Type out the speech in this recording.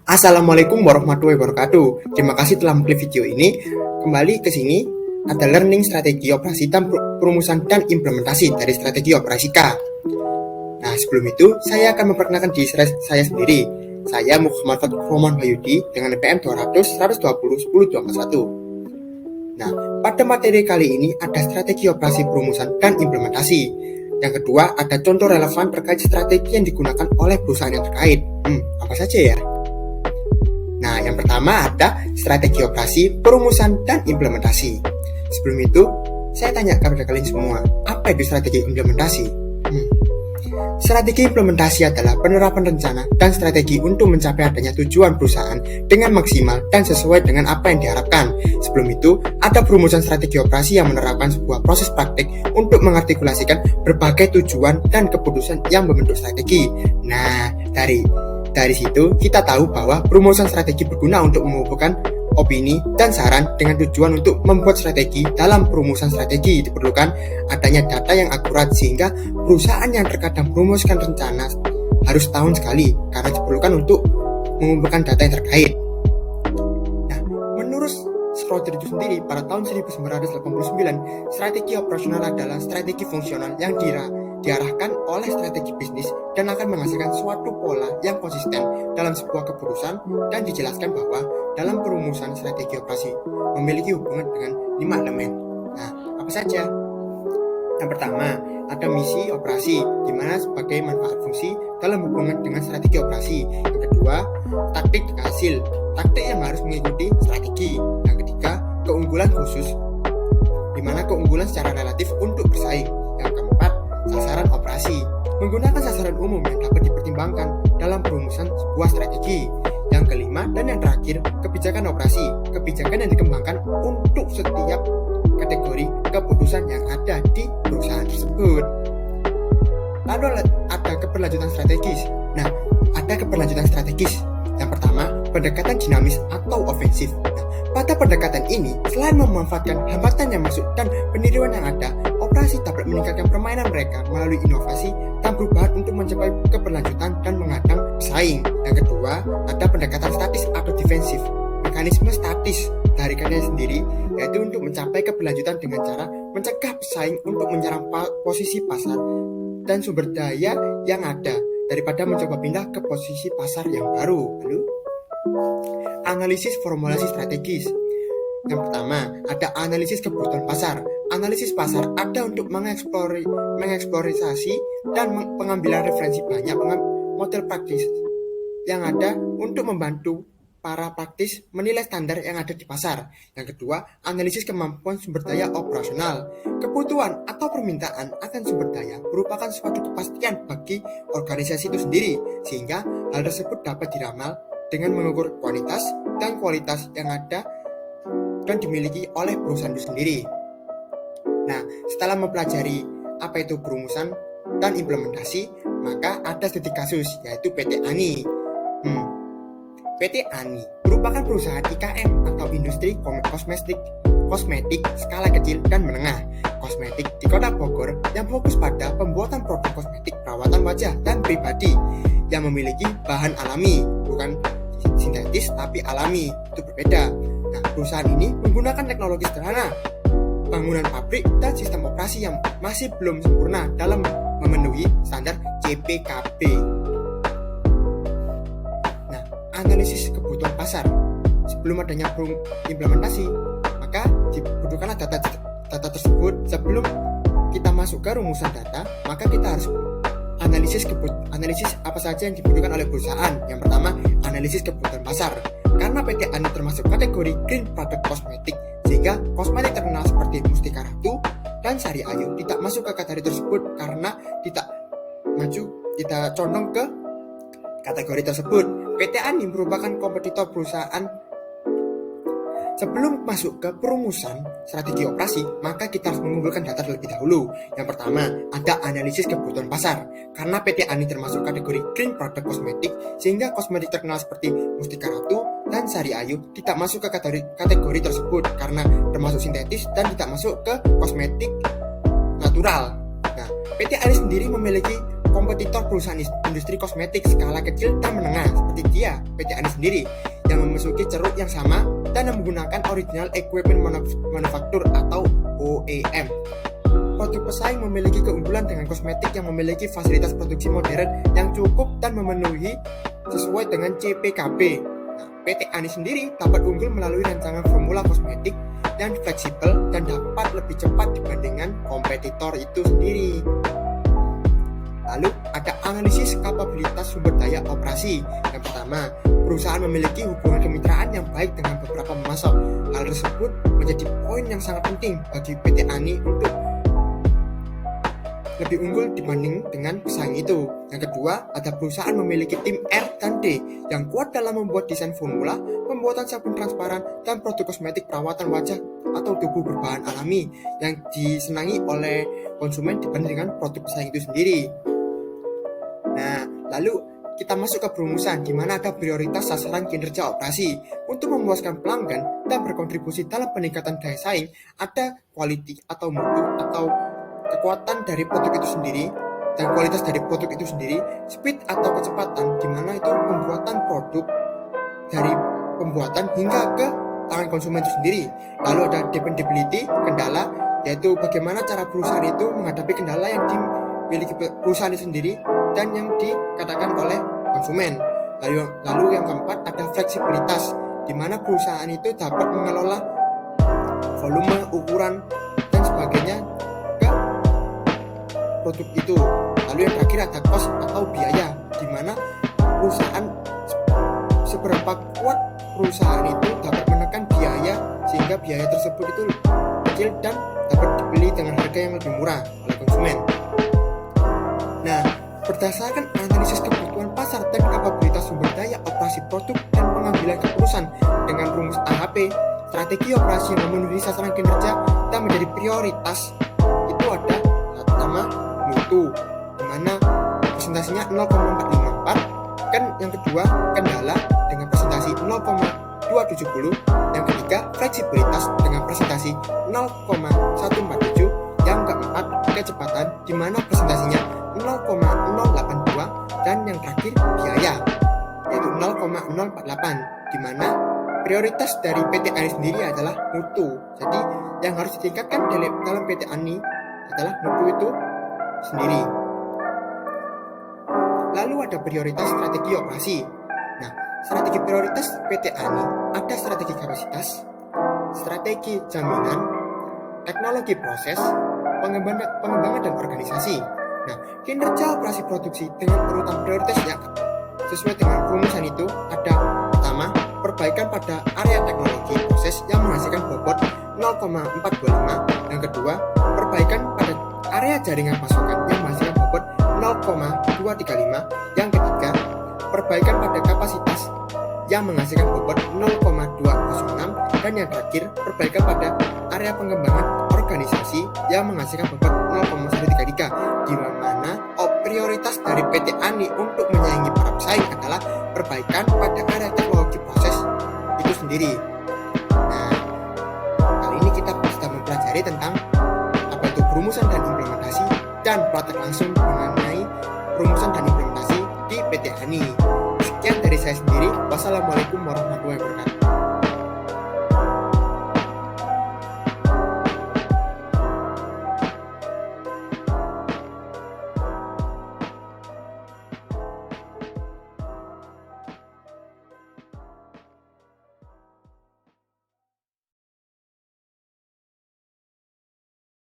Assalamualaikum warahmatullahi wabarakatuh. Terima kasih telah mengklik video ini. Kembali ke sini ada learning strategi operasi dan perumusan dan implementasi dari strategi operasi K. Nah, sebelum itu saya akan memperkenalkan diri saya sendiri. Saya Muhammad Fatuk Roman Bayudi dengan NPM 200 120 10 241. Nah, pada materi kali ini ada strategi operasi perumusan dan implementasi. Yang kedua, ada contoh relevan terkait strategi yang digunakan oleh perusahaan yang terkait. Apa saja ya? Nah, yang pertama ada strategi operasi, perumusan, dan implementasi. Sebelum itu, saya tanya kepada kalian semua, apa itu strategi implementasi? Strategi implementasi adalah penerapan rencana dan strategi untuk mencapai adanya tujuan perusahaan dengan maksimal dan sesuai dengan apa yang diharapkan. Sebelum itu, ada perumusan strategi operasi yang menerapkan sebuah proses praktik untuk mengartikulasikan berbagai tujuan dan keputusan yang membentuk strategi. Nah, dari situ kita tahu bahwa perumusan strategi berguna untuk mengumpulkan opini dan saran dengan tujuan untuk membuat strategi. Dalam perumusan strategi diperlukan adanya data yang akurat sehingga perusahaan yang terkadang merumuskan rencana harus tahun sekali karena diperlukan untuk mengumpulkan data yang terkait. Nah, menurut Schroeder itu sendiri pada tahun 1989, strategi operasional adalah strategi fungsional yang diarahkan oleh strategi bisnis dan akan menghasilkan suatu pola yang konsisten dalam sebuah keputusan, dan dijelaskan bahwa dalam perumusan strategi operasi memiliki hubungan dengan 5 elemen. Nah, apa saja? Yang pertama, ada misi operasi, di mana sebagai manfaat fungsi dalam hubungan dengan strategi operasi. Yang kedua, taktik hasil, taktik yang harus mengikuti strategi. Yang ketiga, keunggulan khusus, di mana keunggulan secara relatif untuk bersaing. Yang keempat, sasaran operasi, menggunakan sasaran umum yang dapat dipertimbangkan dalam perumusan sebuah strategi. Yang kelima dan yang terakhir, kebijakan operasi, kebijakan yang dikembangkan untuk setiap kategori keputusan yang ada di perusahaan tersebut. Lalu ada keberlanjutan strategis. Nah, ada keberlanjutan strategis. Yang pertama, pendekatan dinamis atau ofensif. Nah, pada pendekatan ini, selain memanfaatkan hambatan yang masuk dan peniruan yang ada, operasi dapat meningkatkan permainan mereka melalui inovasi dan perubahan untuk mencapai keberlanjutan dan menghadang pesaing. Yang kedua, ada pendekatan statis atau defensif. Mekanisme statis dari karya sendiri yaitu untuk mencapai keberlanjutan dengan cara mencegah pesaing untuk menyerang posisi pasar dan sumber daya yang ada daripada mencoba pindah ke posisi pasar yang baru. Lalu, analisis formulasi strategis. Yang pertama, ada analisis kebutuhan pasar. Analisis pasar ada untuk mengeksplorasi dan pengambilan referensi banyak model praktis yang ada untuk membantu para praktis menilai standar yang ada di pasar. Yang kedua, analisis kemampuan sumber daya operasional. Kebutuhan atau permintaan akan sumber daya merupakan suatu kepastian bagi organisasi itu sendiri, sehingga hal tersebut dapat diramal dengan mengukur kuantitas dan kualitas yang ada dan dimiliki oleh perusahaan itu sendiri. Nah, setelah mempelajari apa itu perumusan dan implementasi, maka ada studi kasus yaitu PT ANI. PT ANI merupakan perusahaan IKM atau industri kosmetik skala kecil dan menengah kosmetik di Kota Bogor yang fokus pada pembuatan produk kosmetik perawatan wajah dan pribadi yang memiliki bahan alami, bukan sintetis tapi alami, itu berbeda. Nah, perusahaan ini menggunakan teknologi sederhana, bangunan pabrik, dan sistem operasi yang masih belum sempurna dalam memenuhi standar CPKB. Nah, analisis kebutuhan pasar. Sebelum adanya implementasi, maka dibutuhkanlah data tersebut. Sebelum kita masuk ke rumusan data, maka kita harus analisis apa saja yang dibutuhkan oleh perusahaan. Yang pertama, analisis kebutuhan pasar. Karena PT ANI termasuk kategori green product kosmetik, sehingga kosmetik terkenal seperti Mustika Ratu dan Sari Ayu tidak masuk ke kategori tersebut karena tidak condong ke kategori tersebut. PT ANI merupakan kompetitor perusahaan. Sebelum masuk ke perumusan strategi operasi, maka kita harus mengumpulkan data terlebih dahulu. Yang pertama, ada analisis kebutuhan pasar. Karena PT ANI termasuk kategori green product kosmetik, sehingga kosmetik terkenal seperti Mustika Ratu dan Sari Ayu tidak masuk ke kategori tersebut karena termasuk sintetis dan tidak masuk ke kosmetik natural. Nah, PT ANI sendiri memiliki kompetitor perusahaan industri kosmetik skala kecil dan menengah seperti dia, PT Ani sendiri, yang memasuki ceruk yang sama dan menggunakan Original Equipment Manufacture atau OEM. Produk pesaing memiliki keunggulan dengan kosmetik yang memiliki fasilitas produksi modern yang cukup dan memenuhi sesuai dengan CPKB. PT Ani sendiri dapat unggul melalui rancangan formula kosmetik yang fleksibel dan dapat lebih cepat dibandingkan kompetitor itu sendiri. Lalu ada analisis kapabilitas sumber daya operasi. Yang pertama, perusahaan memiliki hubungan kemitraan yang baik dengan beberapa pemasok. Hal tersebut menjadi poin yang sangat penting bagi PT Ani untuk lebih unggul dibanding dengan pesaing itu. Yang kedua, ada perusahaan memiliki tim R dan D yang kuat dalam membuat desain formula, pembuatan sabun transparan, dan produk kosmetik perawatan wajah atau tubuh berbahan alami yang disenangi oleh konsumen dibandingkan produk pesaing itu sendiri. Nah, lalu kita masuk ke perumusan di mana ada prioritas sasaran kinerja operasi. Untuk memuaskan pelanggan dan berkontribusi dalam peningkatan daya saing, ada quality atau mutu atau kekuatan dari produk itu sendiri dan kualitas dari produk itu sendiri, speed atau kecepatan di mana itu pembuatan produk dari pembuatan hingga ke tangan konsumen itu sendiri. Lalu ada dependability, kendala, yaitu bagaimana cara perusahaan itu menghadapi kendala yang dimiliki perusahaan itu sendiri dan yang dikatakan oleh konsumen. Lalu yang keempat ada fleksibilitas, di mana perusahaan itu dapat mengelola volume, ukuran, dan sebagainya ke produk itu. Lalu yang terakhir ada cost atau biaya, di mana perusahaan seberapa kuat perusahaan itu dapat menekan biaya sehingga biaya tersebut itu kecil dan dapat dibeli dengan harga yang lebih murah oleh konsumen. Nah, berdasarkan analisis kebutuhan pasar dan kapabilitas sumber daya operasi produk dan pengambilan keputusan dengan rumus AHP, strategi operasi yang memenuhi sasaran kinerja dan menjadi prioritas itu ada pertama mutu, di mana presentasinya 0,454, kan yang kedua kendala dengan presentasi 0,270, yang ketiga fleksibilitas dengan presentasi 0,147, yang keempat kecepatan di mana presentasinya 0,082, dan yang terakhir biaya yaitu 0,048, di mana prioritas dari PT Ani sendiri adalah mutu. Jadi yang harus ditingkatkan dalam PT Ani adalah mutu itu sendiri. Lalu ada prioritas strategi operasi. Nah, strategi prioritas PT Ani ada strategi kapasitas, strategi jaminan, teknologi proses, pengembangan dan organisasi. Nah, kinerja operasi produksi dengan urutan prioritas yang sesuai dengan rumusan itu ada pertama, perbaikan pada area teknologi proses yang menghasilkan bobot 0,425. Yang kedua, perbaikan pada area jaringan pasokan yang menghasilkan bobot 0,235. Yang ketiga, perbaikan pada kapasitas yang menghasilkan bobot 0,206. Dan yang terakhir, perbaikan pada area pengembangan organisasi yang menghasilkan bobot 0,133, di mana prioritas dari PT Ani untuk menyaingi para pesaing adalah perbaikan pada area teknologi proses itu sendiri. Nah, kali ini kita sudah mempelajari tentang apa itu perumusan dan implementasi dan praktek langsung mengenai perumusan dan implementasi di PT Ani. Sekian dari saya sendiri. Wassalamualaikum warahmatullahi wabarakatuh.